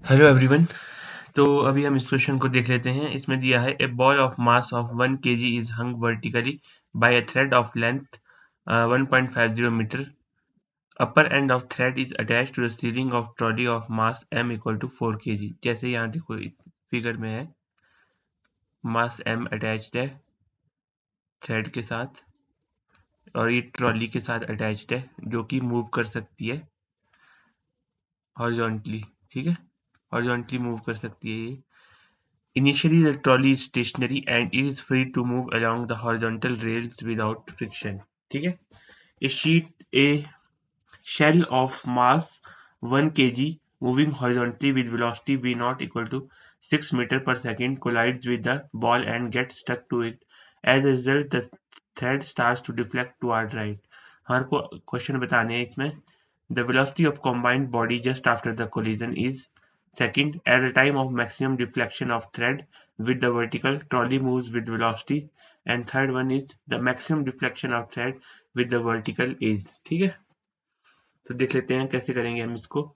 Hello everyone. तो अभी हम इस क्वेश्चन को देख लेते हैं। इसमें दिया है a ball of mass of 1 kg is hung vertically by a thread of length 1.50 metre. Upper end of thread is attached to the ceiling of trolley of mass m equal to 4 kg. जैसे यहाँ देखो इस figure में है, mass m attached है thread के साथ और ये ट्रॉली के साथ अटैच्ड है जो कि मूव कर सकती है हॉरिजॉन्टली. ठीक है, हॉरिजॉन्टली मूव कर सकती है ये. Initially, the trolley is stationary and it is free to move along the horizontal rails without friction. ठीक है. A shell of mass 1 kg moving horizontally with velocity v naught equal to 6 meter per second collides with the ball and gets stuck to it. As a result, the thread starts to deflect toward right. हमारे को question बताने हैं इसमें. The velocity of combined body just after the collision is second. At the time of maximum deflection of thread with the vertical, trolley moves with velocity. And third one is the maximum deflection of thread with the vertical is. ठीक है, तो देख लेते हैं कैसे करेंगे हम इसको.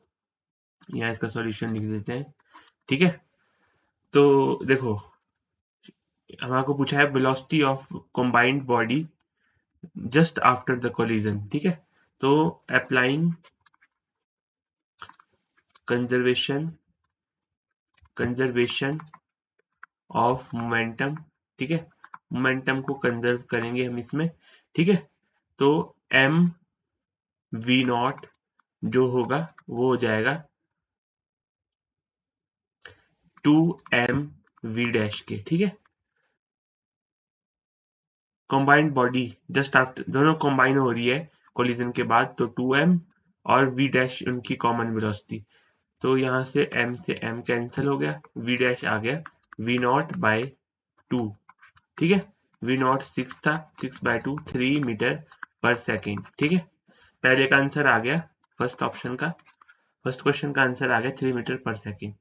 यहाँ इसका सॉल्यूशन लिख देते हैं. ठीक है, तो देखो हमारे को पूछा है velocity of combined body just after the collision. ठीक है, तो अप्लाइंग कंजर्वेशन ऑफ मोमेंटम. ठीक है, मोमेंटम को कंजर्व करेंगे हम इसमें. ठीक है, तो एम वी नॉट जो होगा वो हो जाएगा 2m वी डैश के. ठीक है, कंबाइंड बॉडी जस्ट आफ्टर दोनों कंबाइन हो रही है कोलिजन के बाद, तो 2m और v डैश उनकी कॉमन वेलोसिटी. तो यहाँ से m कैंसिल हो गया, v डैश आ गया v नॉट बाय 2. ठीक है, v नॉट 6 था, 6/2 3 मीटर पर सेकेंड. ठीक है, पहले का आंसर आ गया, फर्स्ट क्वेश्चन का आंसर आ गया 3 मीटर पर सेकेंड.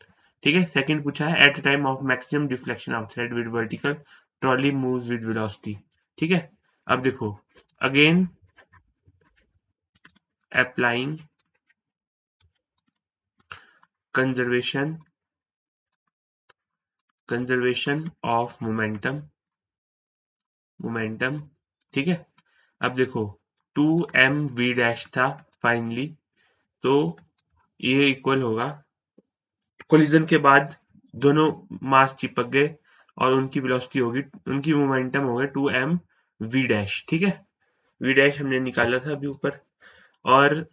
ठीक है, सेकंड पूछा है at the time of maximum deflection of thread with vertical trolley moves with velocity. ठीक है, अब देखो again applying conservation of momentum. ठीक है, अब देखो 2m v डैश था फाइनली, तो ये इक्वल होगा कोलिजन के बाद दोनों मास चिपक गए और उनकी वेलोसिटी होगी, उनकी मोमेंटम हो गया 2m v डैश. ठीक है, v डैश हमने निकाला था अभी ऊपर. और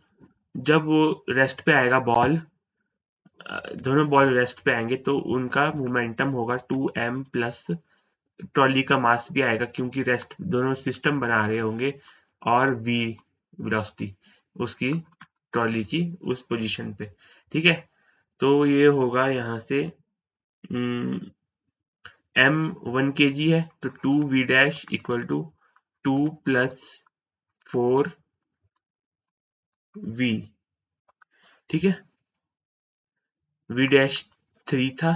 जब वो रेस्ट पे आएगा बॉल, दोनों बॉल रेस्ट पे आएंगे तो उनका मोमेंटम होगा 2m प्लस ट्रॉली का मास भी आएगा क्योंकि रेस्ट दोनों सिस्टम बना रहे होंगे, और v वेलोसिटी उसकी ट्रॉली की उस पोजीशन पे. ठीक है, तो ये होगा यहाँ से m 1 kg है तो 2 v dash equal to 2 plus 4 v. ठीक है, v डैश 3 था,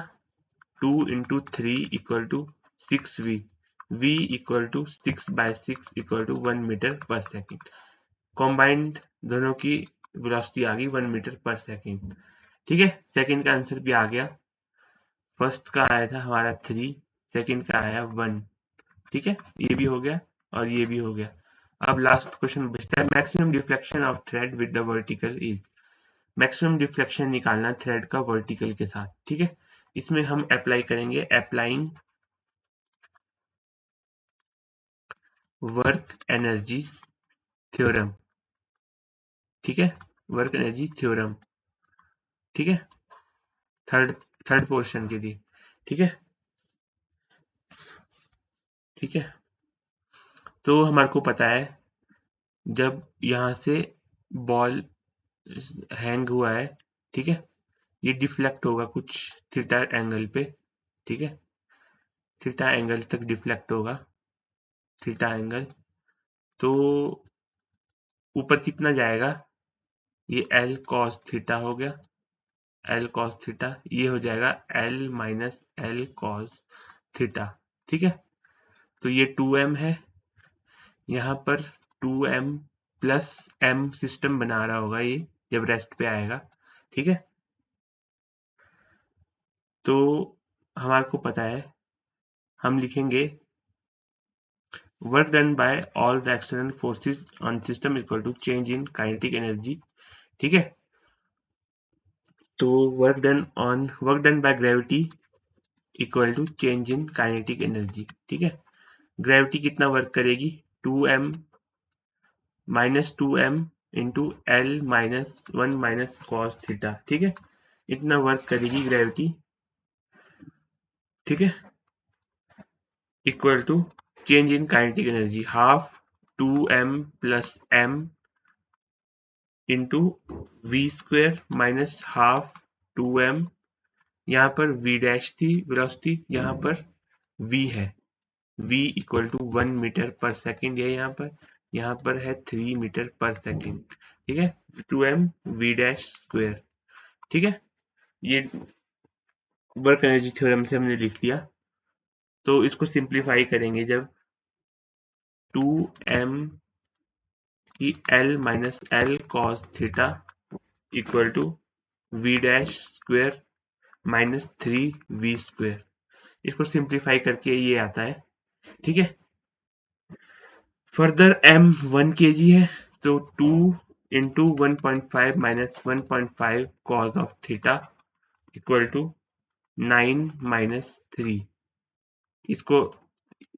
2 into 3 equal to 6v. v equal to 6/6 equal to 1 metre per second. Combined दोनों की वेलोसिटी आ गई 1 मीटर पर सेकेंड. ठीक है, सेकेंड का आंसर भी आ गया. फर्स्ट का आया था हमारा 3, सेकेंड का आया 1. ठीक है, ये भी हो गया और ये भी हो गया. अब लास्ट क्वेश्चन बचता है maximum deflection of thread with the vertical is. Maximum deflection निकालना थ्रेड का वर्टिकल के साथ. ठीक है, इसमें हम अप्लाई करेंगे अप्लाइंग वर्क एनर्जी थ्योरम. ठीक है, वर्क एनर्जी थ्योरम. ठीक है, थर्ड पोर्शन के लिए. ठीक है, ठीक है, तो हमारे को पता है जब यहाँ से बॉल हैंग हुआ है, ठीक है, ये डिफ्लेक्ट होगा कुछ थीटा एंगल पे. ठीक है, थीटा एंगल तक डिफ्लेक्ट होगा, थीटा एंगल. तो ऊपर कितना जाएगा, ये एल कॉस थीटा हो गया, एल कॉस थीटा, ये हो जाएगा L minus L cos theta. ठीक है, तो ये 2m है, यहाँ पर 2m प्लस m सिस्टम बना रहा होगा ये जब रेस्ट पे आएगा. ठीक है, तो हमारे को पता है, हम लिखेंगे work done by all the external forces on system equal to change in kinetic energy. ठीक है, तो work done by gravity equal to change in kinetic energy. ठीक है, ग्रेविटी कितना वर्क करेगी, 2m minus 2m into L minus 1 minus cos theta. ठीक है, इतना वर्क करेगी ग्रेविटी। ठीक है, equal to change in kinetic energy half 2m plus m into v square minus half 2m। यहाँ पर v डैश थी वेलोसिटी, यहाँ पर v है, v equal to 1 metre per second है, यहाँ पर है 3 मीटर पर सेकेंड। ठीक है, 2m v डैश स्क्वेयर। ठीक है, ये वर्क एनर्जी थ्योरम से हमने लिख लिया। तो इसको सिंप्लीफाई करेंगे जब 2m की l minus L cos theta equal to v dash square minus 3v square, इसको सिंप्लीफाई करके ये आता है। ठीक है, फर्दर m 1 kg है, तो 2 into 1.5 minus 1.5 cos of theta equal to 9 minus 3। इसको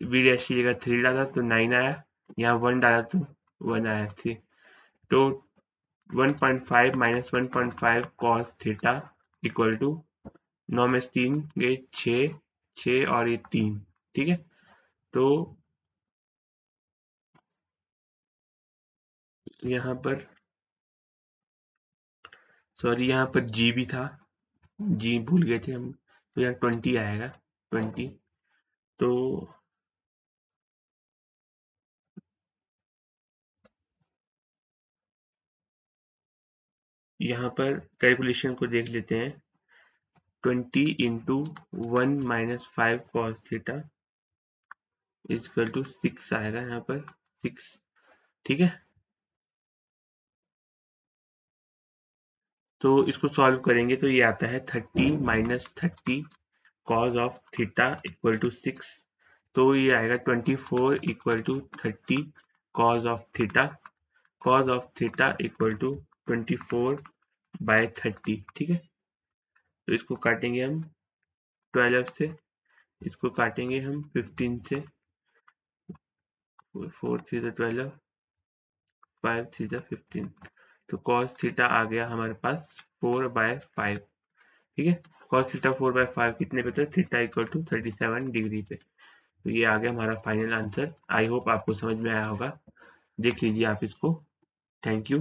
v डैश की जगह 3 डाला तो 9 आया, यहाँ 1 डाला तो 1 आया 3। तो 1.5 minus 1.5 cos theta equal to 9 में 3 ये 6 और ये 3। ठीक है, तो यहाँ पर सॉरी, यहाँ पर जी भी था, जी भूल गए थे हम, तो यहाँ 20 आएगा 20। तो यहाँ पर कैलकुलेशन को देख लेते हैं, 20 into 1 minus 5 cos theta equal to 6 आएगा, यहाँ पर 6। ठीक है, तो इसको सॉल्व करेंगे तो ये आता है 30 minus 30 cos of theta equal to 6। तो ये आएगा 24 equal to 30 cos of theta. Cos of theta equal to 24 by 30। ठीक है, तो इसको काटेंगे हम 12 से, इसको काटेंगे हम 15 से, 4 3 12, 5 3 15। तो cos थीटा आ गया हमारे पास 4/5। ठीक है, cos थीटा 4/5 कितने पे था, थीटा इक्वल टू 37 डिग्री पे। तो ये आ गया हमारा फाइनल आंसर। आई होप आपको समझ में आया होगा, देख लीजिए आप इसको। Thank you.